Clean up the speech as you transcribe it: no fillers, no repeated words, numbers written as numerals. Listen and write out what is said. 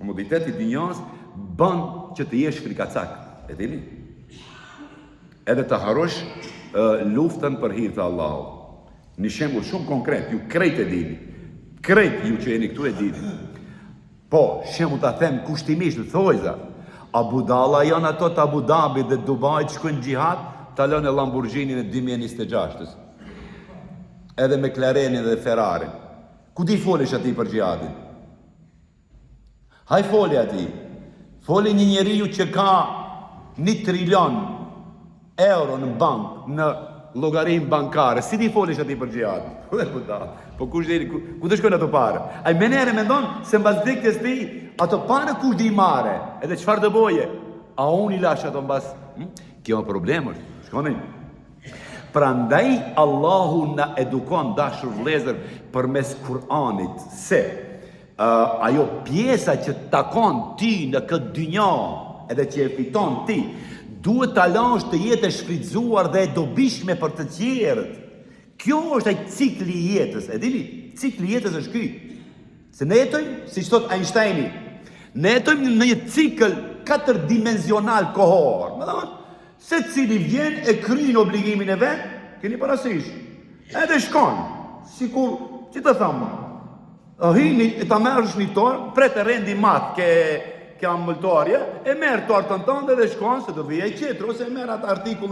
Komoditeti dinjas bën që të jesh frikacak. E dini? Edhe të harosh luftën për hir të Allahut. Një shembull shumë konkret, ju krejt e dini. Krejt ju që jeni këtu e dini. Po, shembull ta them kushtimisht, thojza. Abu Dalla janë ato të Abu Dhabi dhe Dubai që shkojnë xhihad, ta lënë Lamborghinin e 2026-s. Edhe McLarenin dhe Ferrarin. Ku di folesh ati për xhihadin? Haj foli ati. Foli një njeriu që ka 1 trilion euro në bank, në llogarin bankare. Si di folesh ati për xhihadin? Po kush deri ku do shkojnë ato parë? Ai menere mendon se mbas vdekjes ti ato parë kush di marre? Edhe çfarë do boje? A unë i lash ato mbas? Kjo problem është. Shkoni. Prandaj Allahu na edukon dashur vëllezër përmes Kur'anit se ajo pjesa që takon ti në këtë dynja edhe që e fiton ti duhet ta lësh të jetë e shfrytzuar dhe e dobishme për të tjerët. Kjo është ai cikli i jetës, e dini? Cikli i jetës është ky. Se ne jetojmë, siç thot Einsteini, ne jetojmë në një cikël 4-dimensional kohor. Më thonë, secili vjen e kryen obligimin e vet, keni parasysh. Edhe shkon, sikur, si të thamë, hini e ta merresh një torë, pret e rendi mat ke ambultorje, e merr tortën tënde dhe shkon se do vijë qetër ose e merr atë artikull